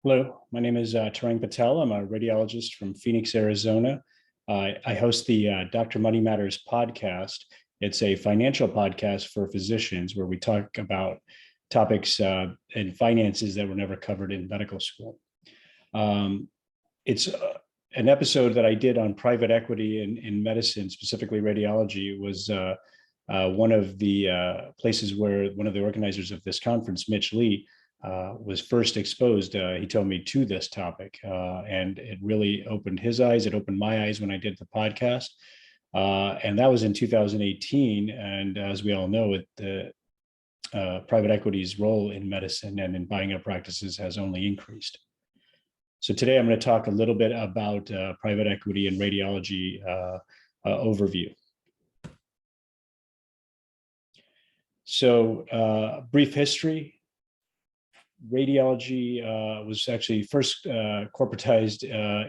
Hello, my name is Tarang Patel. I'm a radiologist from Phoenix, Arizona. I host the Dr. Money Matters podcast. It's a financial podcast for physicians where we talk about topics in finances that were never covered in medical school. It's an episode that I did on private equity in medicine, specifically radiology. It was one of the places where one of the organizers of this conference, Mitch Lee, was first exposed, he told me, to this topic. And it really opened his eyes. It opened my eyes when I did the podcast. And that was in 2018. And as we all know, the private equity's role in medicine and in buying up practices has only increased. So today I'm going to talk a little bit about private equity and radiology overview. So brief history. Radiology was actually first corporatized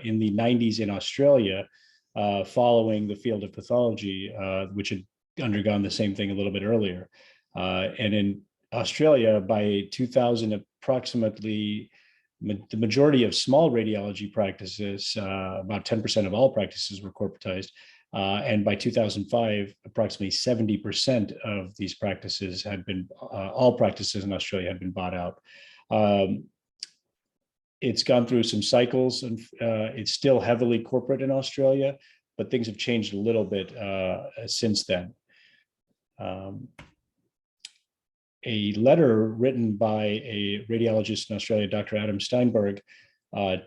in the 90s in Australia, following the field of pathology, which had undergone the same thing a little bit earlier. And in Australia, by 2000, approximately the majority of small radiology practices, about 10% of all practices, were corporatized. And by 2005, approximately 70% of these practices had been, all practices in Australia had been bought out. It's gone through some cycles, and it's still heavily corporate in Australia, but things have changed a little bit since then. A letter written by a radiologist in Australia, Dr. Adam Steinberg,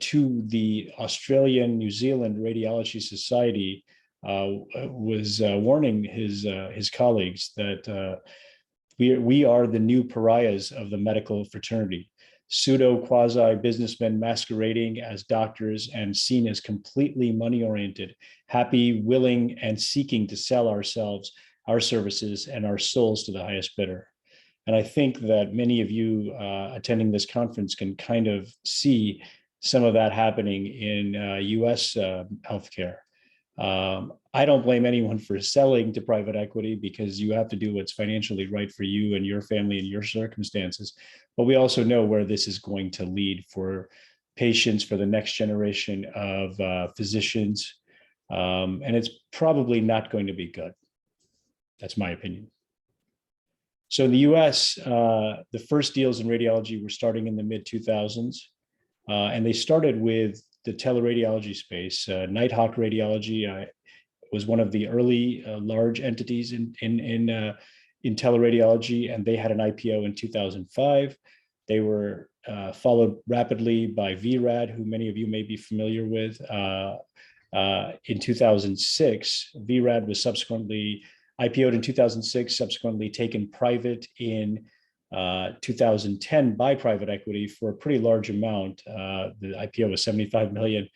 to the Australian New Zealand Radiology Society was warning his colleagues that we are the new pariahs of the medical fraternity, pseudo quasi businessmen masquerading as doctors and seen as completely money oriented, happy, willing, and seeking to sell ourselves, our services, and our souls to the highest bidder. And I think that many of you attending this conference can kind of see some of that happening in US healthcare. I don't blame anyone for selling to private equity, because you have to do what's financially right for you and your family and your circumstances. But we also know where this is going to lead for patients, for the next generation of physicians. And it's probably not going to be good. That's my opinion. So in the US, the first deals in radiology were starting in the mid-2000s. And they started with the teleradiology space. Nighthawk Radiology was one of the early large entities in teleradiology, and they had an IPO in 2005. They were followed rapidly by VRAD, who many of you may be familiar with. In 2006, VRAD was subsequently IPO'd in 2006, subsequently taken private in 2010 by private equity for a pretty large amount. The IPO was 75 million,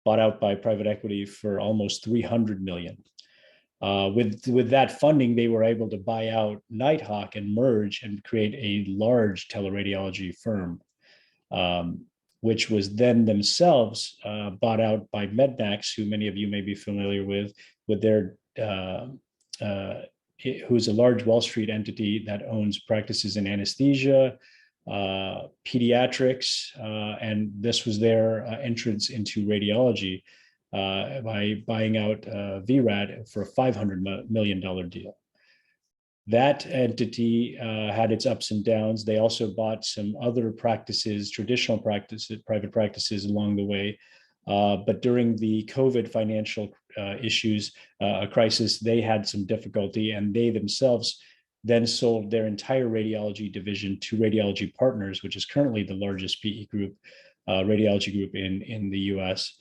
bought out by private equity for almost 300 million. With that funding, they were able to buy out Nighthawk and merge and create a large teleradiology firm, which was then themselves bought out by Mednax, who many of you may be familiar with their who's a large Wall Street entity that owns practices in anesthesia, pediatrics, and this was their entrance into radiology by buying out VRAD for a $500 million deal. That entity had its ups and downs. They also bought some other practices, traditional practices, private practices along the way. But during the COVID financial issues, crisis, they had some difficulty, and they themselves then sold their entire radiology division to Radiology Partners, which is currently the largest PE group, radiology group in the US,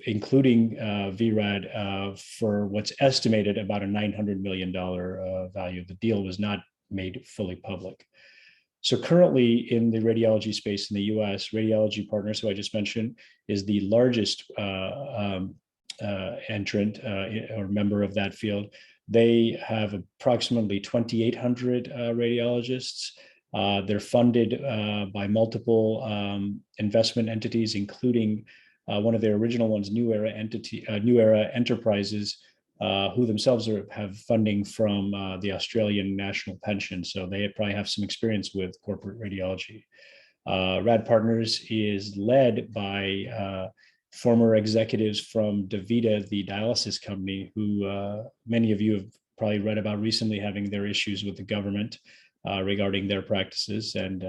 including VRAD, for what's estimated about a $900 million value. The deal was not made fully public. So currently in the radiology space in the US, Radiology Partners, who I just mentioned, is the largest entrant or member of that field. They have approximately 2,800 radiologists. They're funded by multiple investment entities, including one of their original ones, New Era Enterprises, who themselves have funding from the Australian National Pension. So they probably have some experience with corporate radiology. Rad Partners is led by former executives from DaVita, the dialysis company, who many of you have probably read about recently having their issues with the government regarding their practices. And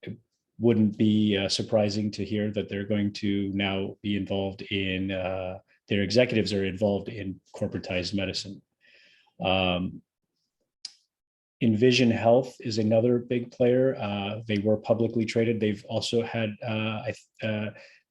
it wouldn't be surprising to hear that they're going to now be involved in, their executives are involved in corporatized medicine. Envision Health is another big player. They were publicly traded. They've also had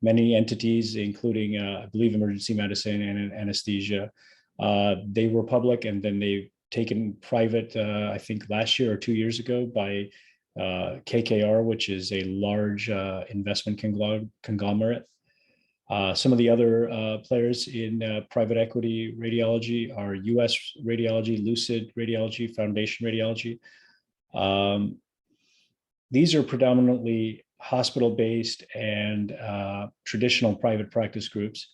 many entities, including, I believe, emergency medicine and anesthesia. They were public, and then they've taken private, I think last year or 2 years ago, by KKR, which is a large investment conglomerate. Some of the other players in private equity radiology are US Radiology, Lucid Radiology, Foundation Radiology. These are predominantly hospital-based and traditional private practice groups.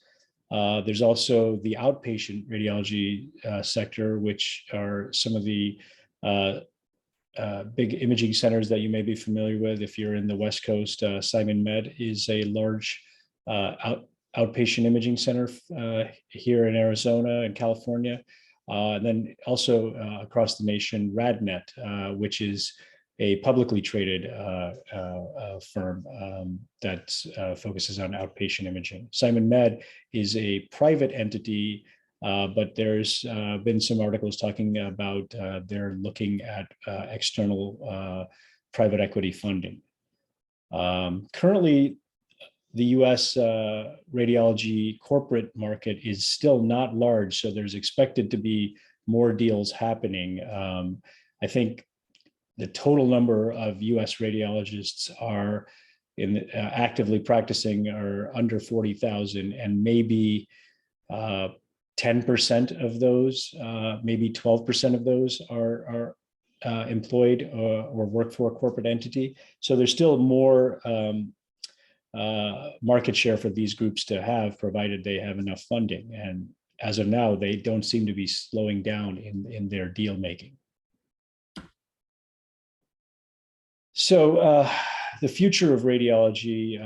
There's also the outpatient radiology sector, which are some of the big imaging centers that you may be familiar with. If you're in the West Coast, Simon Med is a large outpatient imaging center here in Arizona and California. And then also across the nation, RadNet, which is a publicly traded firm that focuses on outpatient imaging. Simon Med is a private entity, but there's been some articles talking about they're looking at external private equity funding. Currently, the US radiology corporate market is still not large, so there's expected to be more deals happening. I think the total number of US radiologists are actively practicing are under 40,000, and maybe 10% of those, maybe 12% of those are employed or work for a corporate entity. So there's still more market share for these groups to have, provided they have enough funding. And as of now, they don't seem to be slowing down in their deal making. So the future of radiology,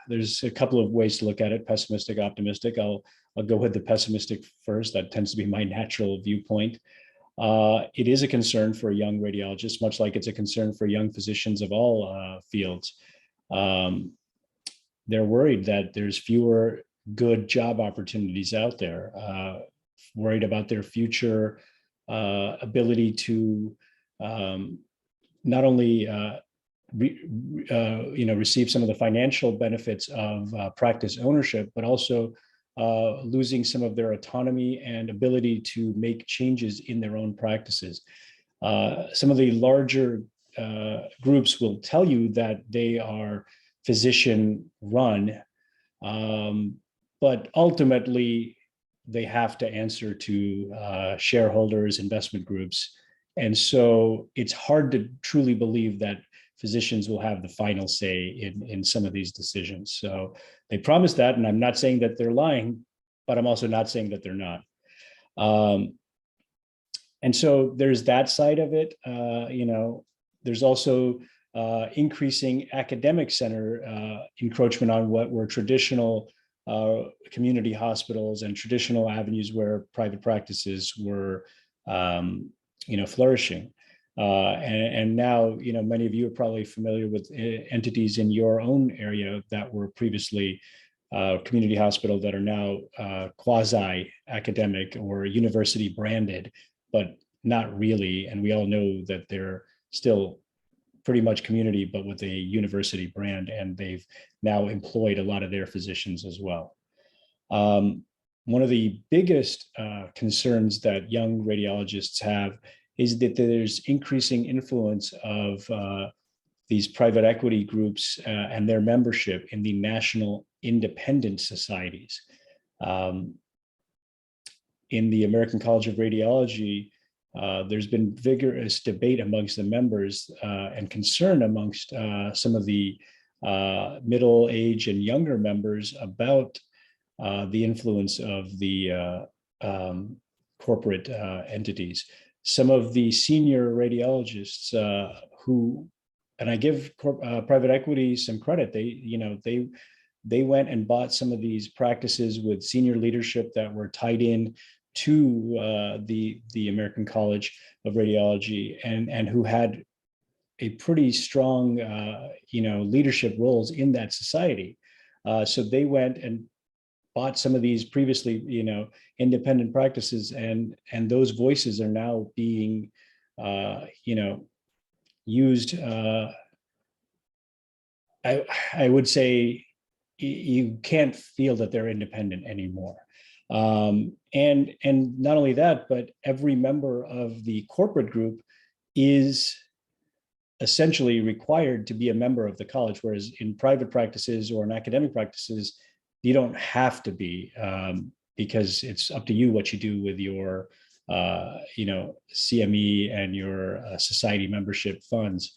there's a couple of ways to look at it: pessimistic, optimistic. I'll go with the pessimistic first. That tends to be my natural viewpoint. It is a concern for young radiologists, much like it's a concern for young physicians of all fields. They're worried that there's fewer good job opportunities out there, worried about their future ability to not only receive some of the financial benefits of practice ownership, but also losing some of their autonomy and ability to make changes in their own practices. Some of the larger groups will tell you that they are physician run, but ultimately they have to answer to shareholders, investment groups. And so it's hard to truly believe that physicians will have the final say in some of these decisions. So they promise that, and I'm not saying that they're lying, but I'm also not saying that they're not. And so there's that side of it. There's also increasing academic center encroachment on what were traditional community hospitals and traditional avenues where private practices were flourishing. And now, many of you are probably familiar with entities in your own area that were previously community hospital that are now quasi-academic or university branded, but not really. And we all know that they're still pretty much community, but with a university brand, and they've now employed a lot of their physicians as well. One of the biggest concerns that young radiologists have is that there's increasing influence of these private equity groups and their membership in the national independent societies. In the American College of Radiology, there's been vigorous debate amongst the members and concern amongst some of the middle age and younger members about the influence of the corporate entities. Some of the senior radiologists who and I give private equity some credit. They went and bought some of these practices with senior leadership that were tied in to the American College of Radiology, and who had a pretty strong leadership roles in that society. So they went and bought some of these previously independent practices, and those voices are now being used. I would say you can't feel that they're independent anymore. And not only that, but every member of the corporate group is essentially required to be a member of the college, whereas in private practices or in academic practices, you don't have to be, because it's up to you what you do with your CME and your society membership funds.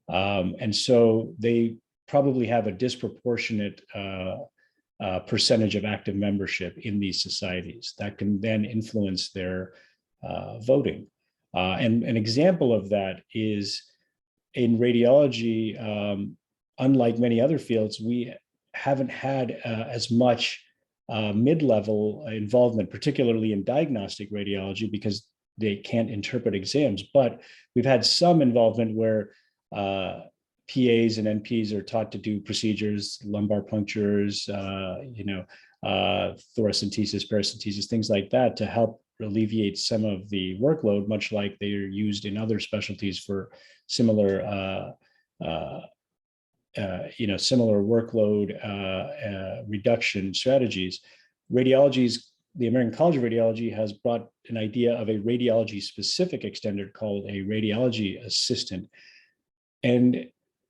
And so they probably have a disproportionate percentage of active membership in these societies that can then influence their voting. And an example of that is in radiology. Unlike many other fields, we haven't had as much mid-level involvement, particularly in diagnostic radiology, because they can't interpret exams. But we've had some involvement where PAs and NPs are taught to do procedures, lumbar punctures, thoracentesis, paracentesis, things like that, to help alleviate some of the workload, much like they are used in other specialties for similar similar workload reduction strategies. The American College of Radiology has brought an idea of a radiology specific extender called a radiology assistant. And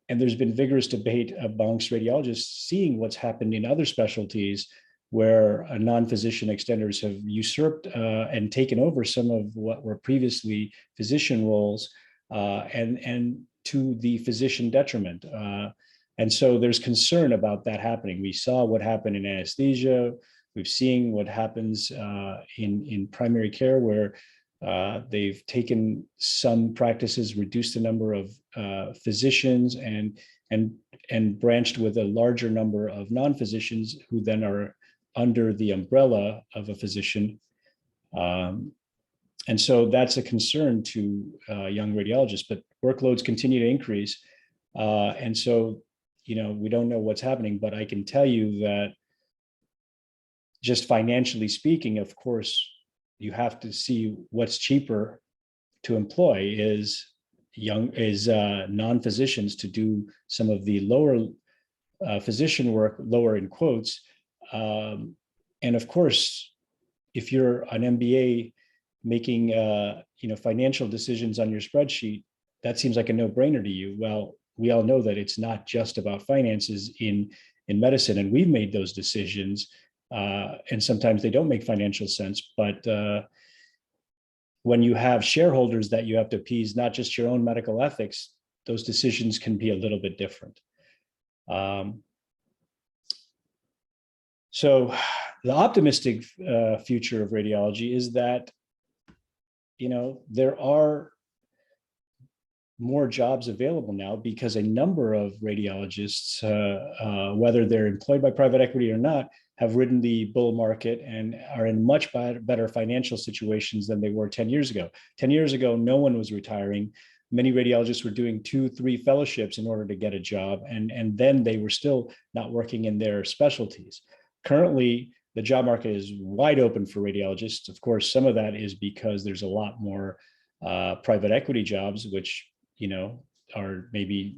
there's been vigorous debate amongst radiologists seeing what's happened in other specialties where non-physician extenders have usurped and taken over some of what were previously physician roles, and to the physician detriment. And so there's concern about that happening. We saw what happened in anesthesia. We've seen what happens in primary care, where they've taken some practices, reduced the number of physicians, and branched with a larger number of non-physicians who then are under the umbrella of a physician. And so that's a concern to young radiologists, but workloads continue to increase. And so, we don't know what's happening, but I can tell you that just financially speaking, of course, you have to see what's cheaper to employ is non-physicians to do some of the lower physician work, lower in quotes. And of course, if you're an MBA making financial decisions on your spreadsheet, that seems like a no-brainer to you. Well, we all know that it's not just about finances in medicine, and we've made those decisions, and sometimes they don't make financial sense. But when you have shareholders that you have to appease, not just your own medical ethics, those decisions can be a little bit different. So the optimistic future of radiology is that there are more jobs available now because a number of radiologists, whether they're employed by private equity or not, have ridden the bull market and are in much better financial situations than they were 10 years ago. 10 years ago, no one was retiring. Many radiologists were doing 2-3 fellowships in order to get a job, and then they were still not working in their specialties. Currently, the job market is wide open for radiologists. Of course, some of that is because there's a lot more private equity jobs, which are maybe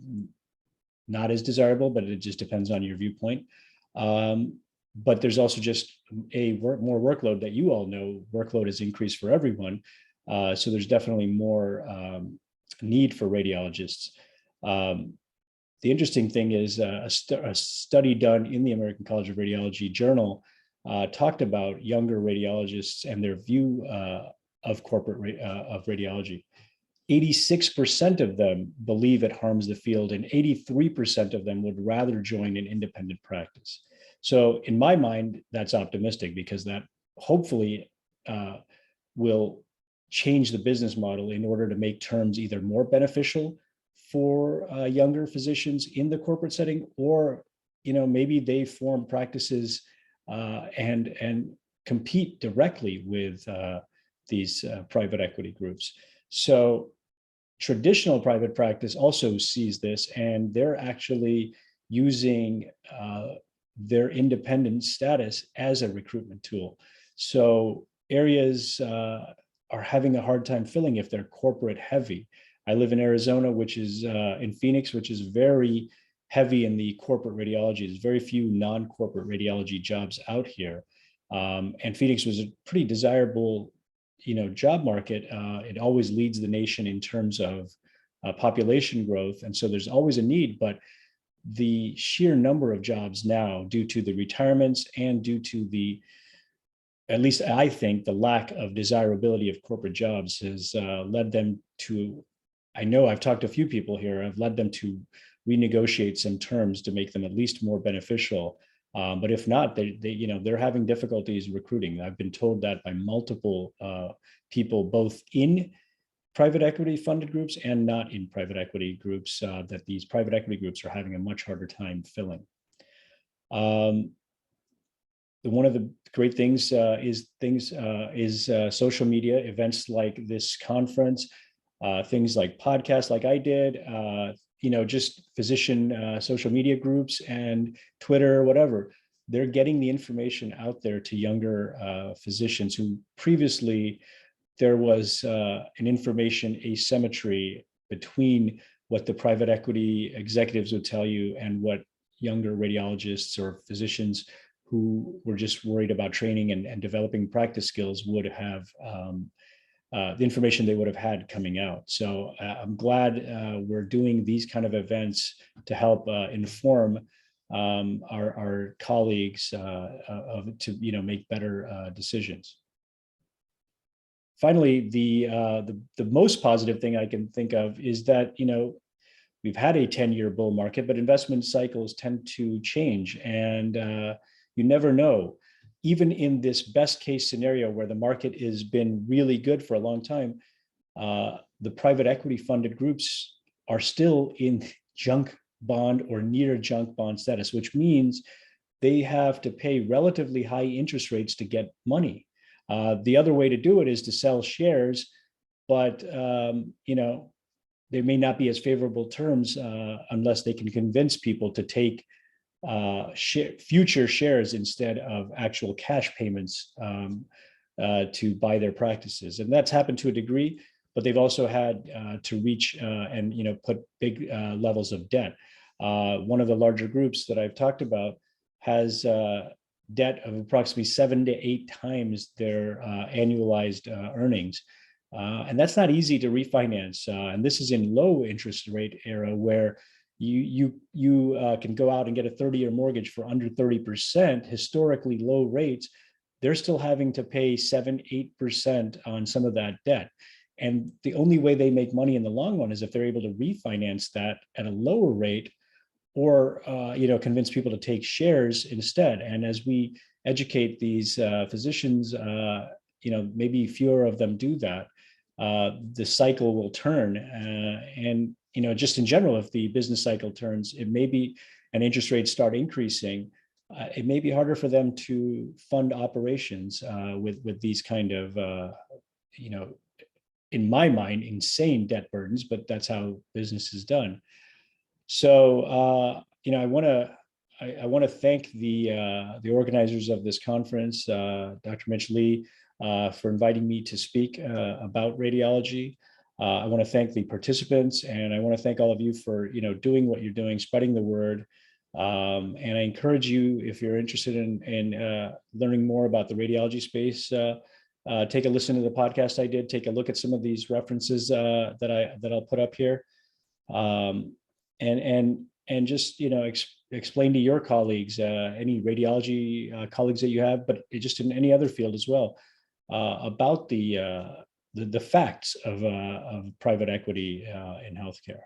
not as desirable, but it just depends on your viewpoint. But there's also just more workload that you all know. Workload has increased for everyone. So there's definitely more need for radiologists. The interesting thing is a study done in the American College of Radiology journal talked about younger radiologists and their view of corporate of radiology. 86% of them believe it harms the field, and 83% of them would rather join an independent practice. So in my mind, that's optimistic, because that hopefully will change the business model in order to make terms either more beneficial for younger physicians in the corporate setting, or maybe they form practices and compete directly with these private equity groups. So traditional private practice also sees this, and they're actually using their independent status as a recruitment tool. So areas are having a hard time filling if they're corporate heavy. I live in Arizona, which is in Phoenix, which is very heavy in the corporate radiology. There's very few non-corporate radiology jobs out here. And Phoenix was a pretty desirable, job market. It always leads the nation in terms of population growth. And so there's always a need, but the sheer number of jobs now, due to the retirements and due to the, at least I think, the lack of desirability of corporate jobs has led them to, I know I've talked to a few people here, I've led them to renegotiate some terms to make them at least more beneficial. But if not, they're having difficulties recruiting. I've been told that by multiple people, both in private equity funded groups and not in private equity groups, that these private equity groups are having a much harder time filling. One of the great things is social media events like this conference, things like podcasts like I did, just physician social media groups and Twitter, whatever. They're getting the information out there to younger physicians who previously there was an information asymmetry between what the private equity executives would tell you and what younger radiologists or physicians who were just worried about training and developing practice skills would have, the information they would have had coming out. So I'm glad we're doing these kind of events to help inform our colleagues to make better decisions. Finally, the most positive thing I can think of is that we've had a 10-year bull market, but investment cycles tend to change, and you never know. Even in this best case scenario where the market has been really good for a long time, the private equity funded groups are still in junk bond or near junk bond status, which means they have to pay relatively high interest rates to get money. The other way to do it is to sell shares, but they may not be as favorable terms unless they can convince people to take future shares instead of actual cash payments to buy their practices. And that's happened to a degree, but they've also had to reach and put big levels of debt. One of the larger groups that I've talked about has debt of approximately 7 to 8 times their annualized earnings. And that's not easy to refinance. And this is in low interest rate era where you can go out and get a 30-year mortgage for under 30%, historically low rates. They're still having to pay 7-8% on some of that debt. And the only way they make money in the long run is if they're able to refinance that at a lower rate, or convince people to take shares instead. And as we educate these physicians, maybe fewer of them do that, the cycle will turn. And just in general, if the business cycle turns, it may be, and interest rates start increasing, it may be harder for them to fund operations with these kind of, in my mind, insane debt burdens, but that's how business is done. So, I want to thank the organizers of this conference, Dr. Mitch Lee, for inviting me to speak about radiology. I want to thank the participants, and I want to thank all of you for doing what you're doing, spreading the word. And I encourage you, if you're interested in learning more about the radiology space, take a listen to the podcast I did. Take a look at some of these references that I'll put up here. And just explain to your colleagues, any radiology colleagues that you have, but just in any other field as well, about the facts of private equity in healthcare.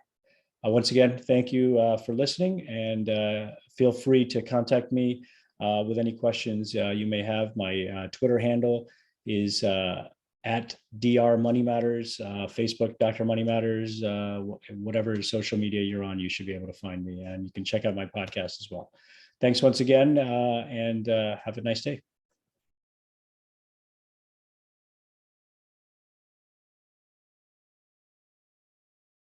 Once again, thank you for listening, and feel free to contact me with any questions you may have. My Twitter handle is at Dr. Money Matters, Facebook, Dr. Money Matters, whatever social media you're on, you should be able to find me. And you can check out my podcast as well. Thanks once again, and have a nice day.